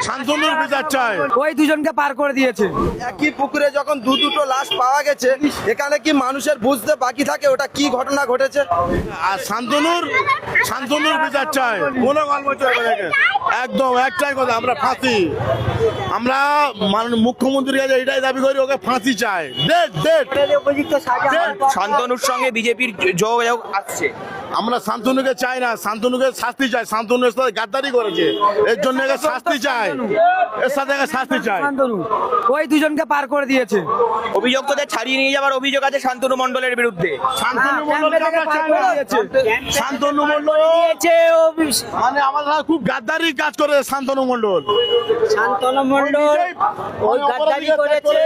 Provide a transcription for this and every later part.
শান্তনুর বিচার চাই। ওই দুজনকে পার করে দিয়েছে। একই পুকুরে যখন দুটো লাশ পাওয়া গেছে, এখানে কি মানুষের বুঝতে বাকি থাকে ওটা কি ঘটনা ঘটেছে? আর শান্তনুর বিচার চাই। কোনো গল্প চলবে না। একদম একটাই কথা, আমরা ফাঁসি। আমরা মুখ্যমন্ত্রীর কাছে এটাই দাবি করি, ওকে ফাঁসি চাই। শান্তনুর সঙ্গে বিজেপির যোগাযোগ আসছে। আমরা শান্তনুকে চাই না, শান্তনুকে শাস্তি চাই। শান্তনুর সাথে গাদ্দারি করেছে, এর জন্য একে শাস্তি চাই। এর সাথে একে শাস্তি চাই। শান্তনু ওই দুজনকে পার করে দিয়েছে। অভিযুক্তদের ছাড়িয়ে নিয়ে যাওয়ার অভিযোগ আছে শান্তনু মণ্ডলের বিরুদ্ধে। শান্তনু মণ্ডলকে আমরা চাই না। শান্তনু মণ্ডল মানে আমাদের সাথে খুব গাদ্দারি কাজ করে। শান্তনু মণ্ডল ওই গাদ্দারি করেছে,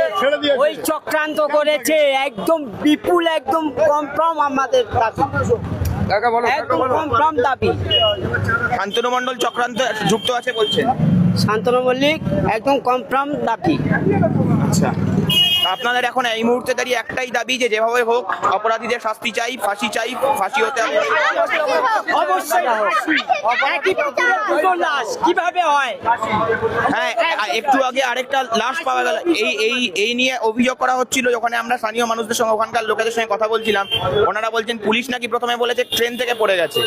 ওই চক্রান্ত করেছে, একদম বিপুল, একদম কনফার্ম আমাদের দাবি, একদম কনফার্ম দাবি। শান্তনু মণ্ডল চক্রান্ত যুক্ত আছে বলছেন। শান্তনু মল্লিক একদম কনফার্ম দাবি। আচ্ছা, আপনাদের এখন এই মুহূর্তে দাঁড়িয়ে একটাই দাবি যে যেভাবে হোক অপরাধীদের শাস্তি চাই, ফাঁসি চাই, ফাঁসি হতে হবে। অবশ্যই একই পুকুরে দুটো লাশ কিভাবে হয়? হ্যাঁ, একটু আগে আরেকটা লাশ পাওয়া গেল। এই নিয়ে অভিযোগ করা হচ্ছিল। যখন আমরা স্থানীয় মানুষদের সঙ্গে, ওখানকার লোকেদের সঙ্গে কথা বলছিলাম, ওনারা বলছেন পুলিশ নাকি প্রথমে বলেছে ট্রেন থেকে পড়ে গেছে,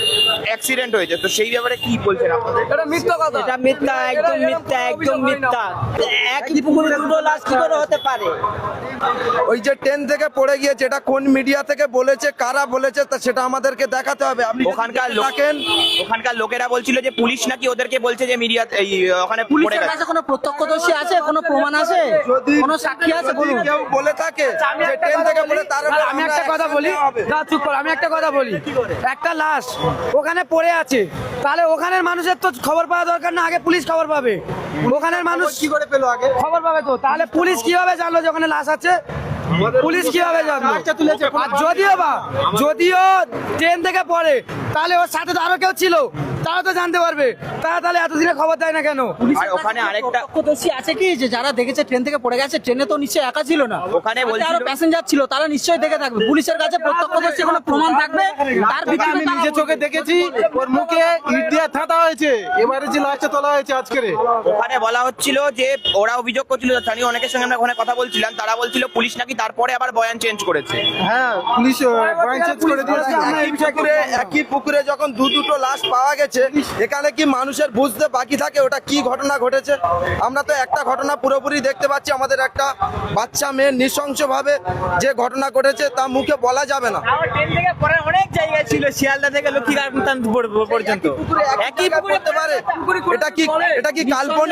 অ্যাক্সিডেন্ট হয়েছে। তো সেই ব্যাপারে কি বলছেন আপনাদের? এটা মিথ্যা কথা। এটা মিথ্যা, একদম মিথ্যা, একদম মিথ্যা। একই পুকুরে দুটো লাশ কি করে হতে পারে? ওই যে ট্রেন থেকে পড়ে গিয়েছে, এটা কোন মিডিয়া থেকে বলেছে, কারা বলেছে, তা সেটা আমাদেরকে দেখাতে হবে। আপনি ওখানকার লোকেরা বলছিল যে পুলিশ নাকি ওদেরকে বলছে যে মিডিয়া ওখানে পড়ে পুলিশের গেছে। কাছে কোনো প্রত্যক্ষদর্শী আছে, কোনো প্রমাণ আছে, কোনো সাক্ষী আছে? বলুন। কেউ বলে থাকে যে ট্রেন থেকে পড়ে, তার আমি একটা কথা বলি, না চুপ কর, আমি একটা কথা বলি। একটা লাশ ওখানে পড়ে আছে, তাহলে ওখানের মানুষের তো খবর পাওয়া দরকার না? আগে পুলিশ খবর পাবে। ওখানের মানুষ কি করে পেলো আগে? খবর পাবে তো, তাহলে পুলিশ কিভাবে জানলো যে ওখানে লাশ আছে? পুলিশ কিভাবে জানলো? আর যদিও ট্রেন থেকে পড়ে, তাহলে ওর সাথে তো আরো কেউ ছিল, তারা তো জানতে পারবে। তাহলে এতদিনে খবর দেয় না কেন? আর ওখানে আরেকটা প্রত্যক্ষদর্শী আছে কি, যে যারা দেখেছে ট্রেন থেকে পড়ে গেছে? ট্রেনে তো নিশ্চয়ই একা ছিল না, ওখানে বলছিল আরো প্যাসেঞ্জার ছিল, তারা নিশ্চয়ই দেখে থাকবে। পুলিশের কাছে প্রত্যক্ষদর্শী কোনো প্রমাণ থাকবে, তার ভিত্তিতে আমি নিজে চোখে দেখেছি, ওর মুখে ইট দিয়ে থাতা হয়েছে, এবারে যে লাশটা তোলা হয়েছে আজকে। ওখানে বলা হচ্ছিল যে ওরা অভিযোগ করছিল, স্থানীয় অনেকের সঙ্গে আমরা ওখানে কথা বলছিলাম, তারা বলছিল পুলিশ নাকি তারপরে আবার বয়ান চেঞ্জ করেছে। হ্যাঁ, পুলিশ বয়ান চেঞ্জ করে দিয়েছে। একই পুকুরে যখন দুটো লাশ পাওয়া গেছে, এখানে কি মানুষের বুঝতে বাকি থাকে ওটা কি ঘটনা ঘটেছে? আমরা তো একটা ঘটনা পুরোপুরি দেখতে পাচ্ছি, আমাদের একটা বাচ্চা মেয়ে নৃশংসভাবে যে ঘটনা ঘটেছে তা মুখে বলা যাবে না। ট্রেন থেকে পড়ে অনেক জায়গায় ছিল, শিয়ালদা থেকে লক্ষ্মীকান্ত পর্যন্ত একই পুকুরে পড়তে পারে? এটা কি কাল্পনিক?